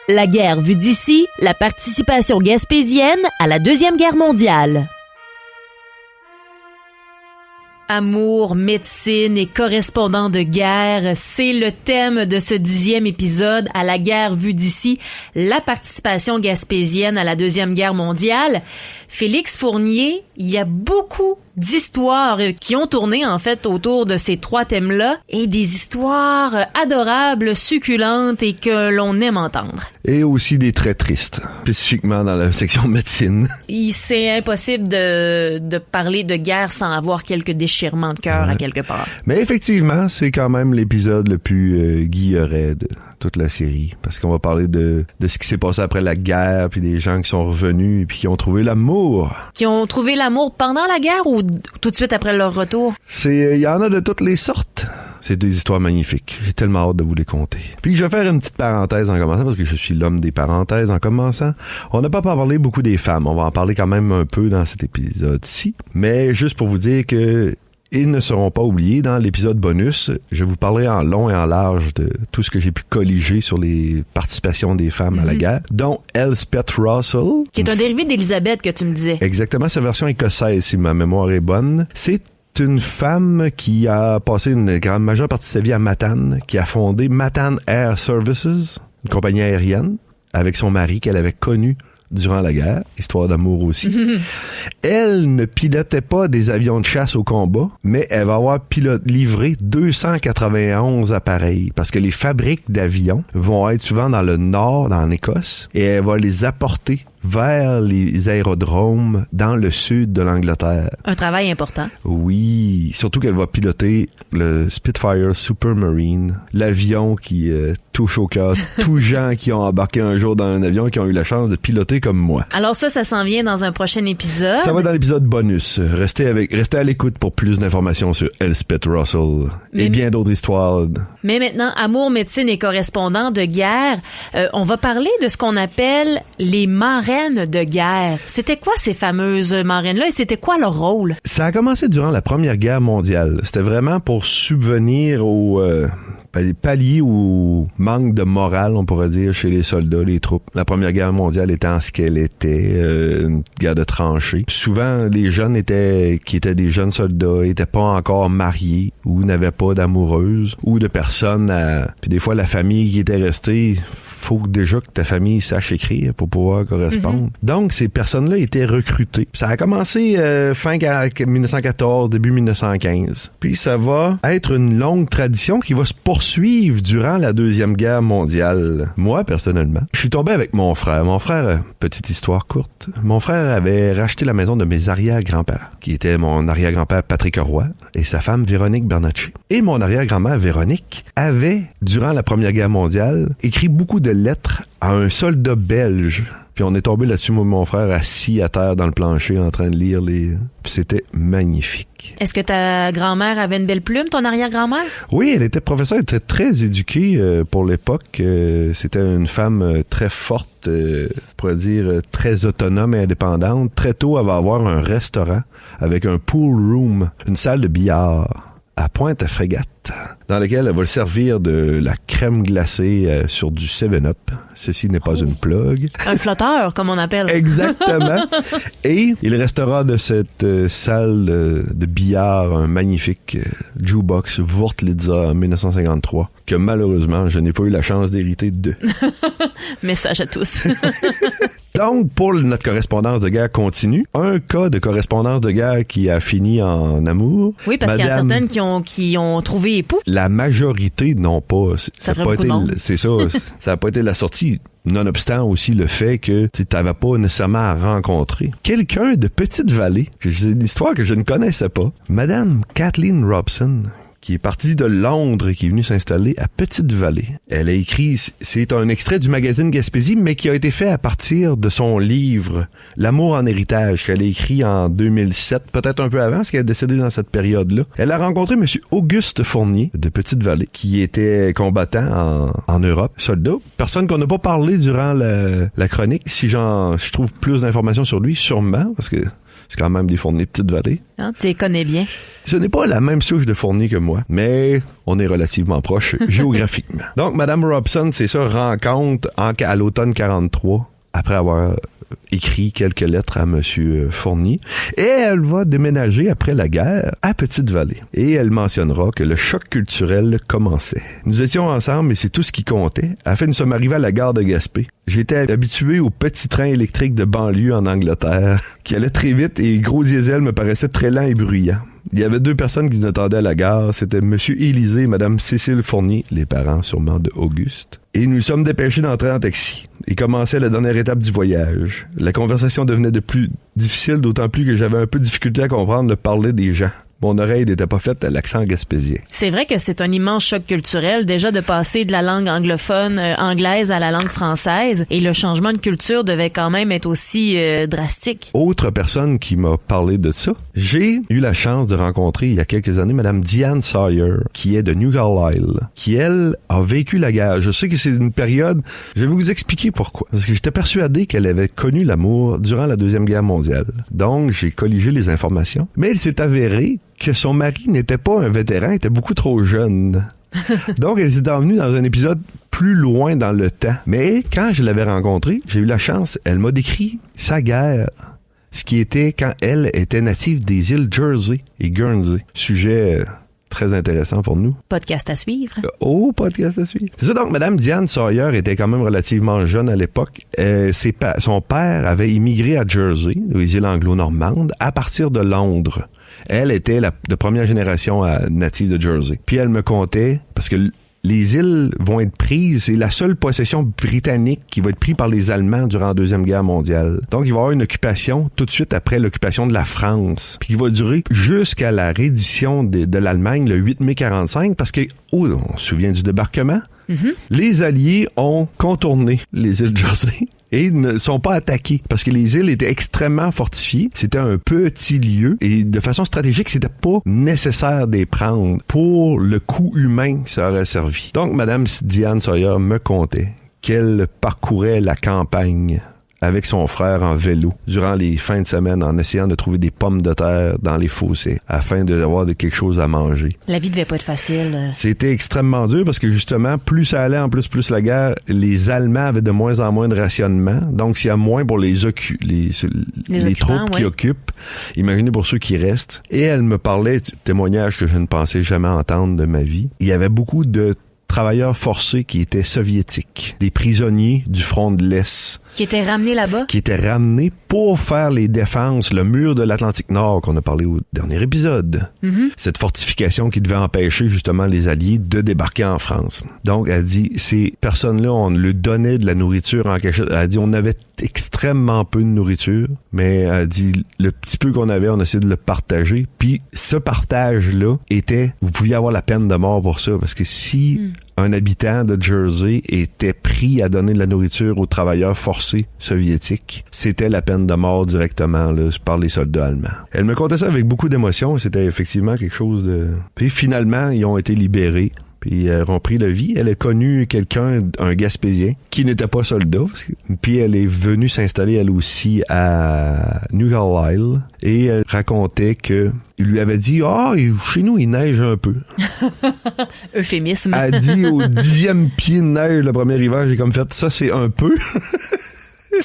La guerre vue d'ici, la participation gaspésienne à la Deuxième Guerre mondiale. Amour, médecine et correspondant de guerre, c'est le thème de ce 10e épisode à la guerre vue d'ici, la participation gaspésienne à la Deuxième Guerre mondiale. Félix Fournier, il y a beaucoup d'histoires qui ont tourné en fait autour de ces trois thèmes-là et des histoires adorables, succulentes et que l'on aime entendre. Et aussi des très tristes, spécifiquement dans la section médecine. C'est impossible de parler de guerre sans avoir quelques déchirements de cœur à quelque part. Mais effectivement, c'est quand même l'épisode le plus guilleret de toute la série, parce qu'on va parler de ce qui s'est passé après la guerre, puis des gens qui sont revenus et puis qui ont trouvé l'amour. Qui ont trouvé l'amour pendant la guerre ou tout de suite après leur retour? Il y en a de toutes les sortes. C'est des histoires magnifiques. J'ai tellement hâte de vous les conter. Puis je vais faire une petite parenthèse en commençant, parce que je suis l'homme des parenthèses en commençant. On n'a pas parlé beaucoup des femmes. On va en parler quand même un peu dans cet épisode-ci. Mais juste pour vous dire que ils ne seront pas oubliés. Dans l'épisode bonus, je vous parlerai en long et en large de tout ce que j'ai pu colliger sur les participations des femmes à la guerre, dont Elspeth Russell. Qui est un dérivé d'Elisabeth que tu me disais. Exactement, sa version écossaise, si ma mémoire est bonne. C'est une femme qui a passé une grande majeure partie de sa vie à Matane, qui a fondé Matane Air Services, une compagnie aérienne, avec son mari qu'elle avait connu durant la guerre, histoire d'amour aussi. Elle ne pilotait pas des avions de chasse au combat, mais elle va avoir livré 291 appareils, parce que les fabriques d'avions vont être souvent dans le nord, dans l'Écosse, et elle va les apporter vers les aérodromes dans le sud de l'Angleterre. Un travail important. Oui, surtout qu'elle va piloter le Spitfire Supermarine, l'avion qui touche au cœur tous gens qui ont embarqué un jour dans un avion et qui ont eu la chance de piloter comme moi. Alors ça s'en vient dans un prochain épisode. Ça va dans l'épisode bonus. Restez à l'écoute pour plus d'informations sur Elspeth Russell et bien d'autres histoires. Mais maintenant, amour, médecine et correspondant de guerre, on va parler de ce qu'on appelle les marraines de guerre. C'était quoi ces fameuses marraines-là et c'était quoi leur rôle? Ça a commencé durant la Première Guerre mondiale. C'était vraiment pour subvenir pallier au manque de morale, on pourrait dire, chez les soldats, les troupes. La Première Guerre mondiale étant ce qu'elle était, une guerre de tranchées. Souvent, les jeunes qui étaient des jeunes soldats étaient pas encore mariés ou n'avaient pas d'amoureuse ou de personnes puis des fois, la famille qui était restée, faut déjà que ta famille sache écrire pour pouvoir correspondre. Donc, ces personnes-là étaient recrutées. Ça a commencé fin 1914, début 1915. Puis ça va être une longue tradition qui va se poursuivre durant la Deuxième Guerre mondiale. Moi, personnellement, je suis tombé avec mon frère. Mon frère, petite histoire courte, mon frère avait racheté la maison de mes arrière-grands-parents, qui était mon arrière-grand-père Patrick Roy et sa femme Véronique Bernacci. Et mon arrière-grand-mère Véronique avait, durant la Première Guerre mondiale, écrit beaucoup de lettres à un soldat belge. Puis on est tombé là-dessus, moi et mon frère, assis à terre dans le plancher en train de lire Puis c'était magnifique. Est-ce que ta grand-mère avait une belle plume, ton arrière-grand-mère? Oui, elle était professeure, elle était très éduquée pour l'époque. C'était une femme très forte, on pourrait dire très autonome et indépendante. Très tôt, elle va avoir un restaurant avec un pool room, une salle de billard à Pointe-à-Frégate, dans lequel elle va le servir de la crème glacée sur du 7-Up. Ceci n'est pas une plug. Un flotteur, comme on appelle. Exactement. Et il restera de cette salle de billard un magnifique jukebox Wurtlitzer en 1953, que malheureusement, je n'ai pas eu la chance d'hériter de. Message à tous. Donc, pour notre correspondance de guerre continue, un cas de correspondance de guerre qui a fini en amour. Oui, parce qu'il y a certaines qui ont trouvé époux. La majorité n'ont pas. Ça ferait beaucoup de monde. C'est ça. Ça n'a pas été la sortie. Nonobstant aussi le fait que tu n'avais pas nécessairement à rencontrer quelqu'un de Petite-Vallée. C'est une histoire que je ne connaissais pas. Madame Kathleen Robson, qui est partie de Londres et qui est venue s'installer à Petite-Vallée. Elle a écrit, c'est un extrait du magazine Gaspésie, mais qui a été fait à partir de son livre « L'amour en héritage » qu'elle a écrit en 2007, peut-être un peu avant, parce qu'elle est décédée dans cette période-là. Elle a rencontré M. Auguste Fournier de Petite-Vallée, qui était combattant en Europe, soldat. Personne qu'on n'a pas parlé durant la chronique. Si je trouve plus d'informations sur lui, sûrement, parce que C'est quand même des Fournier Petite-Vallée. Hein, tu les connais bien. Ce n'est pas la même souche de Fournier que moi, mais on est relativement proches géographiquement. Donc, Mme Robson, c'est ça, rencontre à l'automne 43, après avoir écrit quelques lettres à M. Fournier, et elle va déménager après la guerre à Petite-Vallée. Et elle mentionnera que le choc culturel commençait. Nous étions ensemble et c'est tout ce qui comptait. Afin, nous sommes arrivés à la gare de Gaspé. J'étais habitué aux petits trains électriques de banlieue en Angleterre, qui allaient très vite et les gros diesels me paraissaient très lents et bruyants. Il y avait 2 personnes qui nous attendaient à la gare. C'était M. Élisée et Mme Cécile Fournier, les parents sûrement de Auguste. Et nous sommes dépêchés d'entrer en taxi. Et commençait la dernière étape du voyage. La conversation devenait de plus difficile, d'autant plus que j'avais un peu de difficulté à comprendre le parler des gens. Mon oreille n'était pas faite à l'accent gaspésien. C'est vrai que c'est un immense choc culturel, déjà de passer de la langue anglophone anglaise à la langue française, et le changement de culture devait quand même être aussi drastique. Autre personne qui m'a parlé de ça, j'ai eu la chance de rencontrer il y a quelques années Mme Diane Sawyer, qui est de New Carlisle, qui, elle, a vécu la guerre. Je sais que c'est une période, je vais vous expliquer pourquoi. Parce que j'étais persuadé qu'elle avait connu l'amour durant la Deuxième Guerre mondiale. Donc, j'ai colligé les informations. Mais il s'est avéré que son mari n'était pas un vétéran, était beaucoup trop jeune. Donc, elle s'est envenue dans un épisode plus loin dans le temps. Mais quand je l'avais rencontrée, j'ai eu la chance, elle m'a décrit sa guerre. Ce qui était quand elle était native des îles Jersey et Guernsey. Sujet très intéressant pour nous. Podcast à suivre. Podcast à suivre. C'est ça, donc, Mme Diane Sawyer était quand même relativement jeune à l'époque. Son père avait immigré à Jersey, aux îles anglo-normandes, à partir de Londres. Elle était de première génération native de Jersey. Puis elle me contait, parce que les îles vont être prises, c'est la seule possession britannique qui va être prise par les Allemands durant la Deuxième Guerre mondiale. Donc, il va y avoir une occupation tout de suite après l'occupation de la France, puis qui va durer jusqu'à la reddition de l'Allemagne le 8 mai 45, parce que, on se souvient du débarquement, les Alliés ont contourné les îles Jersey et ne sont pas attaqués parce que les îles étaient extrêmement fortifiées. C'était un petit lieu et de façon stratégique, c'était pas nécessaire d'y prendre pour le coût humain que ça aurait servi. Donc, Mme Diane Sawyer me contait qu'elle parcourait la campagne avec son frère en vélo durant les fins de semaine en essayant de trouver des pommes de terre dans les fossés afin d'avoir quelque chose à manger. La vie devait pas être facile. C'était extrêmement dur parce que justement, plus ça allait, en plus la guerre, les Allemands avaient de moins en moins de rationnement. Donc, s'il y a moins pour les troupes qui occupent, imaginez pour ceux qui restent. Et elle me parlait du témoignage que je ne pensais jamais entendre de ma vie. Il y avait beaucoup de travailleurs forcés qui étaient soviétiques, des prisonniers du front de l'Est. Qui étaient ramenés là-bas? Qui étaient ramenés pour faire les défenses, le mur de l'Atlantique Nord qu'on a parlé au dernier épisode. Cette fortification qui devait empêcher justement les Alliés de débarquer en France. Donc, elle dit, ces personnes-là, on leur donnait de la nourriture en cachette. Elle dit, on avait extrêmement peu de nourriture, mais elle dit, le petit peu qu'on avait, on essayait de le partager. Puis, ce partage-là était, vous pouviez avoir la peine de mort pour ça, parce que si un habitant de Jersey était pris à donner de la nourriture aux travailleurs forcés soviétiques, c'était la peine de mort directement là, par les soldats allemands. Elle me contait ça avec beaucoup d'émotion. C'était effectivement quelque chose de... Puis finalement, ils ont été libérés. Puis ils ont pris la vie. Elle a connu quelqu'un, un Gaspésien, qui n'était pas soldat. Puis elle est venue s'installer elle aussi à New Carlisle. Et elle racontait que il lui avait dit, chez nous, il neige un peu. Euphémisme. Elle a dit, au 10e pied de neige, le premier hiver, j'ai comme fait, ça c'est un peu.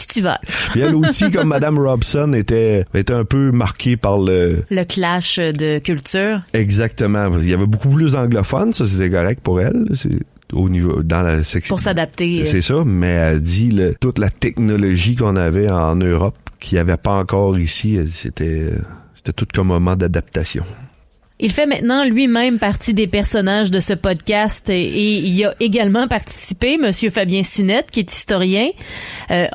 Tu vas. Puis elle aussi, comme Mme Robson, était un peu marquée par le clash de culture. Exactement. Il y avait beaucoup plus d'anglophones, ça c'était correct pour elle. C'est au niveau dans la section. Pour s'adapter. C'est ça, mais elle dit toute la technologie qu'on avait en Europe, qu'il n'y avait pas encore ici, c'était tout comme un moment d'adaptation. Il fait maintenant lui-même partie des personnages de ce podcast et il a également participé, Monsieur Fabien Sinette, qui est historien.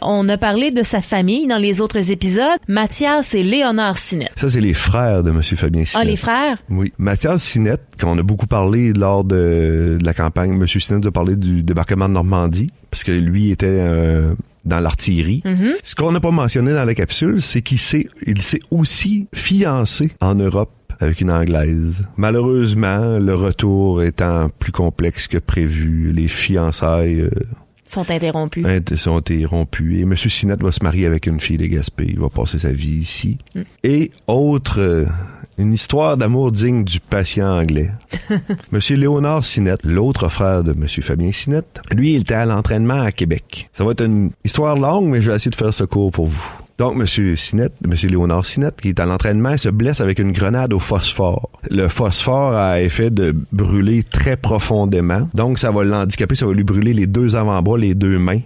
On a parlé de sa famille dans les autres épisodes. Mathias et Léonard Sinette. Ça, c'est les frères de Monsieur Fabien Sinette. Ah, les frères? Oui. Mathias Sinette, qu'on a beaucoup parlé lors de la campagne, Monsieur Sinette a parlé du débarquement de Normandie, parce que lui était... dans l'artillerie. Ce qu'on n'a pas mentionné dans la capsule, c'est qu'il s'est aussi fiancé en Europe avec une Anglaise. Malheureusement, le retour étant plus complexe que prévu, les fiançailles sont interrompus. Sont interrompus. Et M. Sinette va se marier avec une fille de Gaspé. Il va passer sa vie ici. Et une histoire d'amour digne du patient anglais. Monsieur Léonard Sinette, l'autre frère de Monsieur Fabien Sinette, lui, il était à l'entraînement à Québec. Ça va être une histoire longue, mais je vais essayer de faire ce cours pour vous. Donc, Monsieur Léonard Sinette, qui est à l'entraînement, se blesse avec une grenade au phosphore. Le phosphore a effet de brûler très profondément. Donc, ça va l'handicaper, ça va lui brûler les 2 avant-bras, les 2 mains.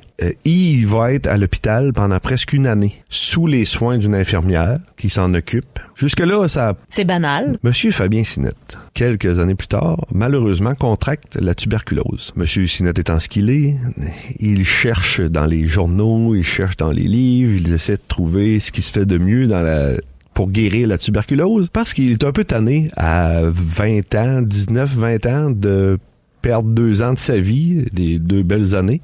Il va être à l'hôpital pendant presque une année, sous les soins d'une infirmière qui s'en occupe. Jusque-là, c'est banal. Monsieur Fabien Sinette, quelques années plus tard, malheureusement, contracte la tuberculose. Monsieur Sinette étant ce qu'il est, il cherche dans les journaux, il cherche dans les livres, il essaie de trouver ce qui se fait de mieux pour guérir la tuberculose, parce qu'il est un peu tanné à 19-20 ans de perdre 2 ans de sa vie, des 2 belles années,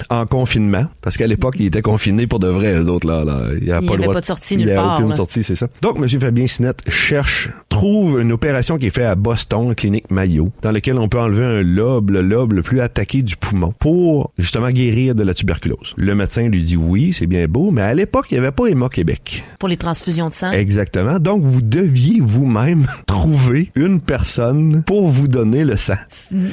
en confinement, parce qu'à l'époque, il était confiné pour de vrai, eux autres, là. Il n'y avait pas de sortie nulle part. Il n'y a aucune sortie, c'est ça. Donc, M. Fabien Sinette trouve une opération qui est faite à Boston, clinique Mayo, dans laquelle on peut enlever le lobe le plus attaqué du poumon, pour, justement, guérir de la tuberculose. Le médecin lui dit oui, c'est bien beau, mais à l'époque, il n'y avait pas Héma Québec. Pour les transfusions de sang. Exactement. Donc, vous deviez vous-même trouver une personne pour vous donner le sang.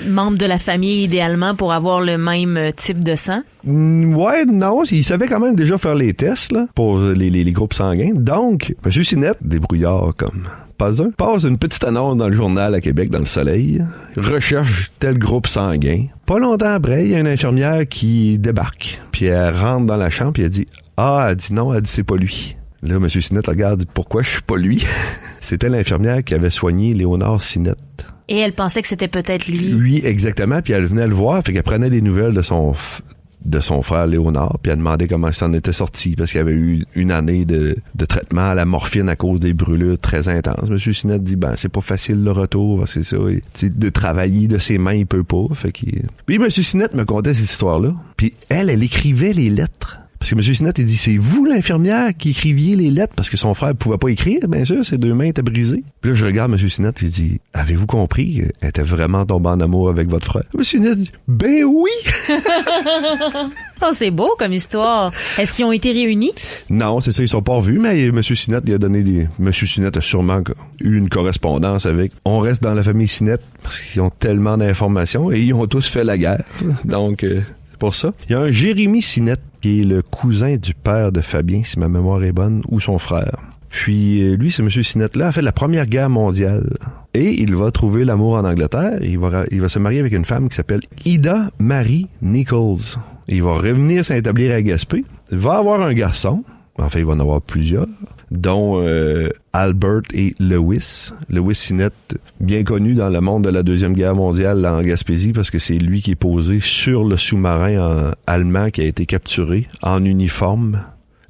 Membre de la famille, idéalement, pour avoir le même type de sang? Ouais, non, il savait quand même déjà faire les tests là, pour les groupes sanguins. Donc, M. Sinette, débrouillard comme pas un, passe une petite annonce dans le journal à Québec, dans le Soleil, recherche tel groupe sanguin. Pas longtemps après, il y a une infirmière qui débarque, puis elle rentre dans la chambre, puis elle dit « Ah, elle dit non, elle dit c'est pas lui. » Là, M. Sinette regarde, pourquoi je suis pas lui? C'était l'infirmière qui avait soigné Léonard Sinette. Et elle pensait que c'était peut-être lui. Oui, exactement. Puis elle venait le voir, fait qu'elle prenait des nouvelles de son frère Léonard, puis elle demandait comment il s'en était sorti, parce qu'il avait eu une année de traitement à la morphine à cause des brûlures très intenses. M. Sinette dit, c'est pas facile le retour, c'est ça. De travailler de ses mains, il peut pas. Puis M. Sinette me contait cette histoire-là. Puis elle écrivait les lettres. Parce que M. Sinette, il dit, c'est vous l'infirmière qui écriviez les lettres parce que son frère ne pouvait pas écrire, bien sûr, ses 2 mains étaient brisées. Puis là, je regarde M. Sinette et je dis, avez-vous compris qu'elle était vraiment tombée en amour avec votre frère? M. Sinette dit, ben oui! Oh, c'est beau comme histoire. Est-ce qu'ils ont été réunis? Non, c'est ça, ils sont pas revus, mais M. Sinette, il a donné M. Sinette a sûrement eu une correspondance avec. On reste dans la famille Sinette parce qu'ils ont tellement d'informations et ils ont tous fait la guerre. Donc, pour ça. Il y a un Jérémy Sinette qui est le cousin du père de Fabien, si ma mémoire est bonne, ou son frère. Puis lui, ce monsieur Sinette-là a fait la Première Guerre mondiale. Et il va trouver l'amour en Angleterre. Et il va se marier avec une femme qui s'appelle Ida Marie Nichols. Et il va revenir s'établir à Gaspé. Il va avoir un garçon. Enfin, il va en avoir plusieurs, dont Albert et Lewis. Lewis Sinette, bien connu dans le monde de la Deuxième Guerre mondiale en Gaspésie, parce que c'est lui qui est posé sur le sous-marin allemand qui a été capturé en uniforme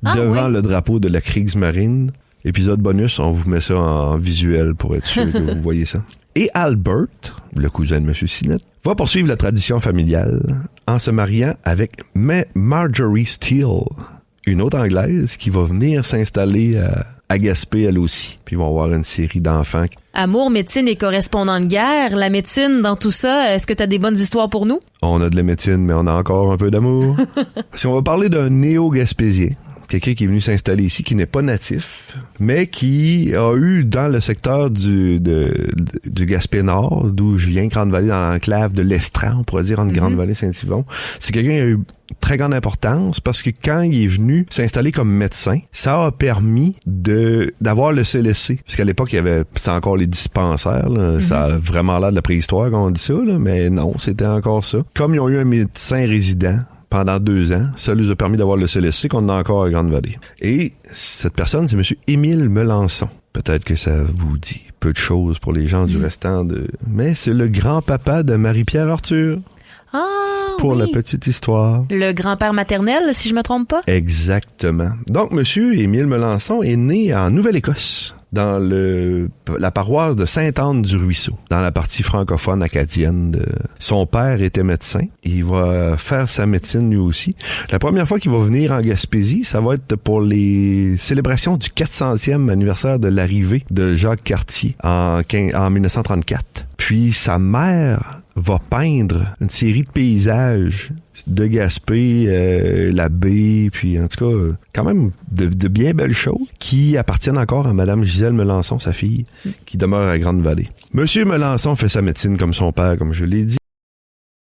devant le drapeau de la Kriegsmarine. Épisode bonus, on vous met ça en visuel pour être sûr que vous voyez ça. Et Albert, le cousin de M. Sinette, va poursuivre la tradition familiale en se mariant avec Marjorie Steele, une autre Anglaise qui va venir s'installer à Gaspé, elle aussi. Puis ils vont avoir une série d'enfants. Amour, médecine et correspondant de guerre. La médecine, dans tout ça, est-ce que tu as des bonnes histoires pour nous? On a de la médecine, mais on a encore un peu d'amour. Si on va parler d'un néo-gaspésien, quelqu'un qui est venu s'installer ici, qui n'est pas natif, mais qui a eu dans le secteur du Gaspé-Nord, d'où je viens, Grande-Vallée, dans l'enclave de l'Estran, on pourrait dire, entre Grande-Vallée et Saint-Yvon. C'est quelqu'un qui a eu très grande importance parce que quand il est venu s'installer comme médecin, ça a permis d'avoir le CLSC. Parce qu'à l'époque, c'était encore les dispensaires, là. Ça a vraiment l'air de la préhistoire quand on dit ça, là, mais non, c'était encore ça. Comme ils ont eu un médecin résident pendant 2 ans, ça leur a permis d'avoir le CLSC qu'on a encore à Grande-Vallée. Et cette personne, c'est M. Émile Melançon. Peut-être que ça vous dit peu de choses pour les gens du restant de... Mais c'est le grand-papa de Marie-Pierre Arthur. Ah, pour la petite histoire. Le grand-père maternel, si je me trompe pas? Exactement. Donc, M. Émile Melançon est né en Nouvelle-Écosse, dans la paroisse de Sainte-Anne-du-Ruisseau, dans la partie francophone acadienne. Son père était médecin. Il va faire sa médecine lui aussi. La première fois qu'il va venir en Gaspésie, ça va être pour les célébrations du 400e anniversaire de l'arrivée de Jacques Cartier en 1934. Puis sa mère va peindre une série de paysages de Gaspé, la baie, puis en tout cas, quand même de bien belles choses qui appartiennent encore à Madame Gisèle Melançon, sa fille, qui demeure à Grande-Vallée. Monsieur Melançon fait sa médecine comme son père, comme je l'ai dit.